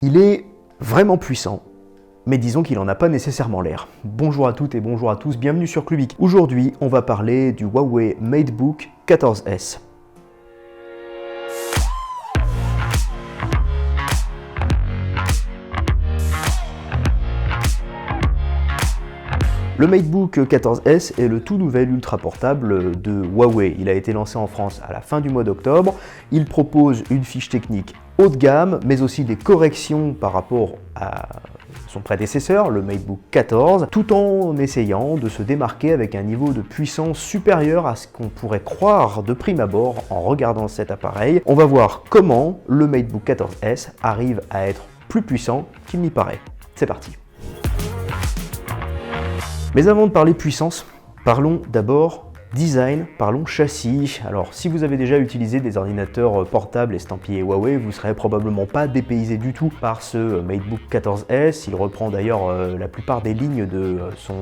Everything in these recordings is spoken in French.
Il est vraiment puissant, mais disons qu'il n'en a pas nécessairement l'air. Bonjour à toutes et bonjour à tous, bienvenue sur Clubic. Aujourd'hui, on va parler du Huawei MateBook 14S. Le MateBook 14S est le tout nouvel ultra portable de Huawei. Il a été lancé en France à la fin du mois d'octobre. Il propose une fiche technique haut de gamme, mais aussi des corrections par rapport à son prédécesseur, le MateBook 14, tout en essayant de se démarquer avec un niveau de puissance supérieur à ce qu'on pourrait croire de prime abord en regardant cet appareil. On va voir comment le MateBook 14S arrive à être plus puissant qu'il n'y paraît. C'est parti. Mais avant de parler puissance, parlons d'abord design, parlons châssis. Alors si vous avez déjà utilisé des ordinateurs portables estampillés Huawei, vous ne serez probablement pas dépaysé du tout par ce MateBook 14S. Il reprend d'ailleurs la plupart des lignes de son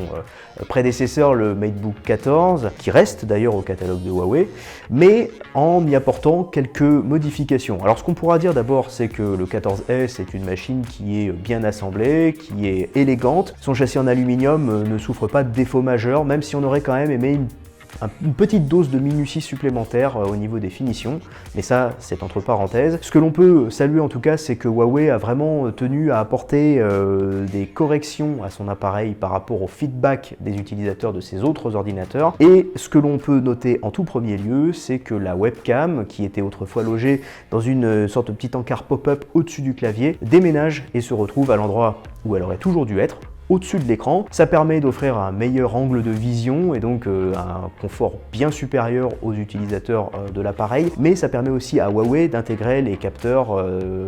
prédécesseur, le MateBook 14, qui reste d'ailleurs au catalogue de Huawei, mais en y apportant quelques modifications. Alors ce qu'on pourra dire d'abord, c'est que le 14S est une machine qui est bien assemblée, qui est élégante. Son châssis en aluminium ne souffre pas de défauts majeurs, même si on aurait quand même aimé une petite dose de minutie supplémentaire au niveau des finitions, mais ça c'est entre parenthèses. Ce que l'on peut saluer en tout cas, c'est que Huawei a vraiment tenu à apporter des corrections à son appareil par rapport au feedback des utilisateurs de ses autres ordinateurs. Et ce que l'on peut noter en tout premier lieu, c'est que la webcam, qui était autrefois logée dans une sorte de petit encart pop-up au-dessus du clavier, déménage et se retrouve à l'endroit où elle aurait toujours dû être, au-dessus de l'écran. Ça permet d'offrir un meilleur angle de vision et donc un confort bien supérieur aux utilisateurs de l'appareil, mais ça permet aussi à Huawei d'intégrer les capteurs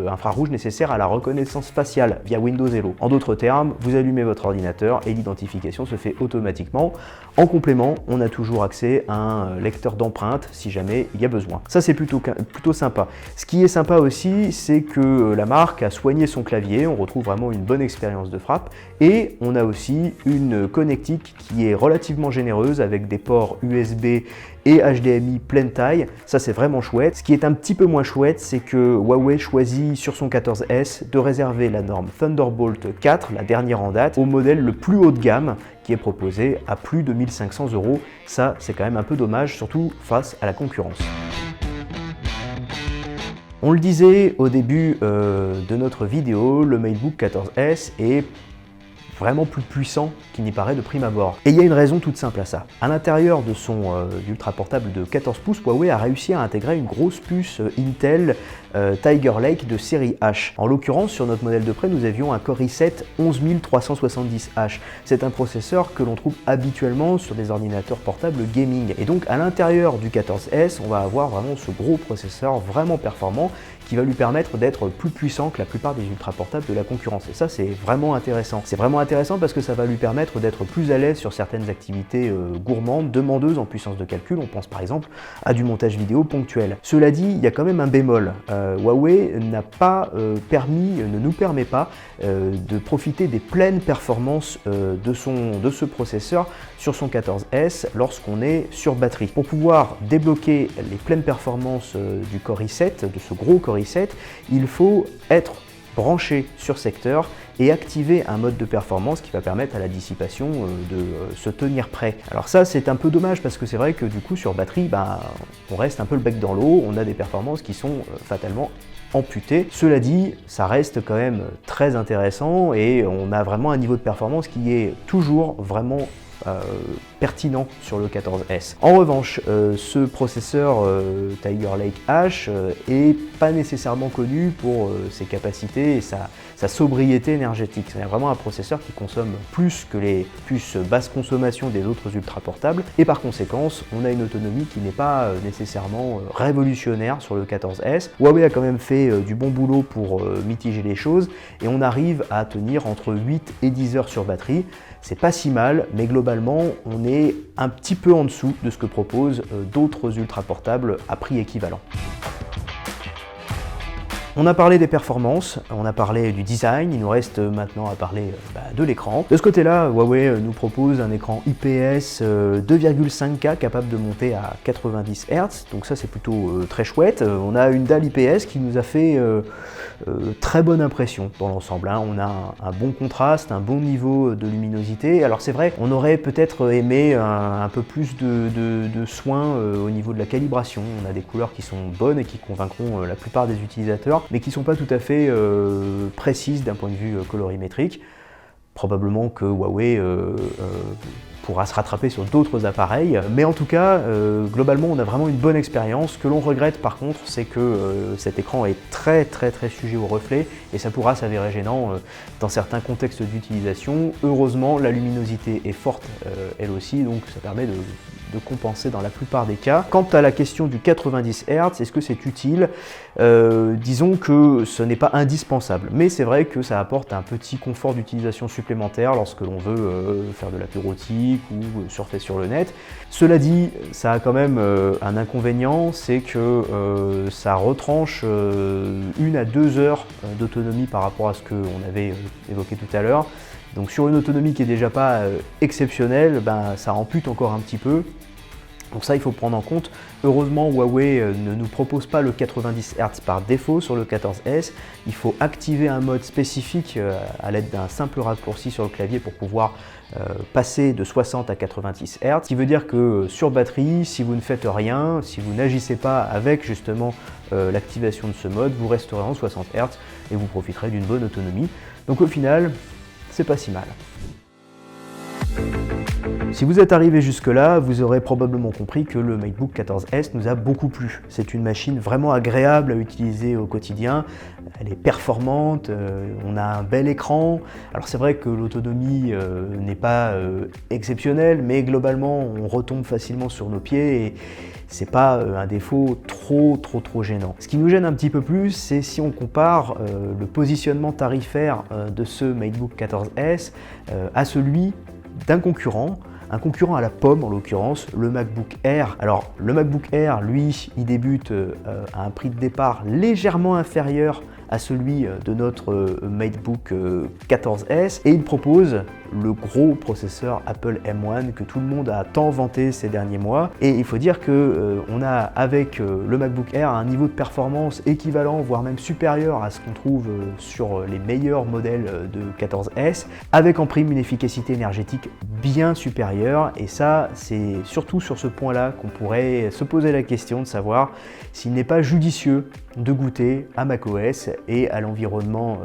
infrarouges nécessaires à la reconnaissance faciale via Windows Hello. En d'autres termes, vous allumez votre ordinateur et l'identification se fait automatiquement. En complément, on a toujours accès à un lecteur d'empreintes si jamais il y a besoin. Ça c'est plutôt sympa. Ce qui est sympa aussi, c'est que la marque a soigné son clavier, on retrouve vraiment une bonne expérience de frappe, et on a aussi une connectique qui est relativement généreuse avec des ports USB et HDMI pleine taille. Ça c'est vraiment chouette. Ce qui est un petit peu moins chouette, c'est que Huawei choisit sur son 14S de réserver la norme Thunderbolt 4, la dernière en date, au modèle le plus haut de gamme qui est proposé à plus de 1500 €. Ça c'est quand même un peu dommage, surtout face à la concurrence. On le disait au début de notre vidéo, le MateBook 14S est vraiment plus puissant qu'il n'y paraît de prime abord. Et il y a une raison toute simple à ça. À l'intérieur de son ultra portable de 14 pouces, Huawei a réussi à intégrer une grosse puce Intel Tiger Lake de série H. En l'occurrence, sur notre modèle de près, nous avions un Core i7 11370H. C'est un processeur que l'on trouve habituellement sur des ordinateurs portables gaming. Et donc à l'intérieur du 14S, on va avoir vraiment ce gros processeur vraiment performant qui va lui permettre d'être plus puissant que la plupart des ultra portables de la concurrence. Et ça, c'est vraiment intéressant. C'est vraiment intéressant parce que ça va lui permettre d'être plus à l'aise sur certaines activités gourmandes, demandeuses en puissance de calcul. On pense par exemple à du montage vidéo ponctuel. Cela dit, il y a quand même un bémol. Huawei ne nous permet pas de profiter des pleines performances de ce processeur sur son 14S lorsqu'on est sur batterie. Pour pouvoir débloquer les pleines performances du Core i7, de ce gros Core i7, il faut être branché sur secteur et activer un mode de performance qui va permettre à la dissipation de se tenir prêt. Alors ça c'est un peu dommage parce que c'est vrai que du coup sur batterie, on reste un peu le bec dans l'eau, on a des performances qui sont fatalement amputées. Cela dit, ça reste quand même très intéressant et on a vraiment un niveau de performance qui est toujours vraiment pertinent sur le 14S. En revanche, ce processeur Tiger Lake H est pas nécessairement connu pour ses capacités et sa sobriété énergétique. C'est vraiment un processeur qui consomme plus que les puces basse consommation des autres ultra portables et par conséquent, on a une autonomie qui n'est pas nécessairement révolutionnaire sur le 14S. Huawei a quand même fait du bon boulot pour mitiger les choses et on arrive à tenir entre 8 et 10 heures sur batterie. C'est pas si mal, mais globalement, on est un petit peu en dessous de ce que proposent d'autres ultra portables à prix équivalent. On a parlé des performances, on a parlé du design, il nous reste maintenant à parler de l'écran. De ce côté-là, Huawei nous propose un écran IPS 2,5K capable de monter à 90 Hz, donc ça c'est plutôt très chouette. On a une dalle IPS qui nous a fait très bonne impression dans l'ensemble, hein. On a un bon contraste, un bon niveau de luminosité. Alors c'est vrai, on aurait peut-être aimé un peu plus de soin au niveau de la calibration. On a des couleurs qui sont bonnes et qui convaincront la plupart des utilisateurs, mais qui ne sont pas tout à fait précises d'un point de vue colorimétrique. Probablement que Huawei pourra se rattraper sur d'autres appareils, mais en tout cas, globalement, on a vraiment une bonne expérience. Ce que l'on regrette par contre, c'est que cet écran est très sujet au reflet, et ça pourra s'avérer gênant dans certains contextes d'utilisation. Heureusement, la luminosité est forte elle aussi, donc ça permet de compenser dans la plupart des cas. Quant à la question du 90 Hz, est-ce que c'est utile? Disons que ce n'est pas indispensable, mais c'est vrai que ça apporte un petit confort d'utilisation supplémentaire lorsque l'on veut faire de la bureautique ou surfer sur le net. Cela dit, ça a quand même un inconvénient, c'est que ça retranche 1 à 2 heures d'autonomie par rapport à ce qu'on avait évoqué tout à l'heure. Donc sur une autonomie qui est déjà pas exceptionnelle, ça ampute encore un petit peu. Donc ça, il faut prendre en compte. Heureusement, Huawei ne nous propose pas le 90 Hz par défaut sur le 14S. Il faut activer un mode spécifique à l'aide d'un simple raccourci sur le clavier pour pouvoir passer de 60 à 90 Hz. Ce qui veut dire que sur batterie, si vous ne faites rien, si vous n'agissez pas avec justement l'activation de ce mode, vous resterez en 60 Hz et vous profiterez d'une bonne autonomie. Donc au final, c'est pas si mal. Si vous êtes arrivé jusque-là, vous aurez probablement compris que le MateBook 14S nous a beaucoup plu. C'est une machine vraiment agréable à utiliser au quotidien, elle est performante, on a un bel écran. Alors c'est vrai que l'autonomie n'est pas exceptionnelle, mais globalement on retombe facilement sur nos pieds et c'est pas un défaut trop gênant. Ce qui nous gêne un petit peu plus, c'est si on compare le positionnement tarifaire de ce MateBook 14S à celui d'un concurrent, un concurrent à la pomme en l'occurrence, le MacBook Air. Alors le MacBook Air, lui, il débute à un prix de départ légèrement inférieur à celui de notre MateBook 14S et il propose le gros processeur Apple M1 que tout le monde a tant vanté ces derniers mois. Et il faut dire que on a avec le MacBook Air un niveau de performance équivalent, voire même supérieur à ce qu'on trouve sur les meilleurs modèles de 14S, avec en prime une efficacité énergétique bien supérieure. Et ça, c'est surtout sur ce point-là qu'on pourrait se poser la question de savoir s'il n'est pas judicieux de goûter à macOS et à l'environnement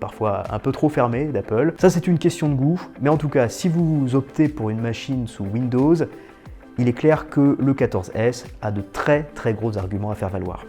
parfois un peu trop fermé d'Apple. Ça, c'est une question de goût, mais en tout cas, si vous optez pour une machine sous Windows, il est clair que le 14S a de très gros arguments à faire valoir.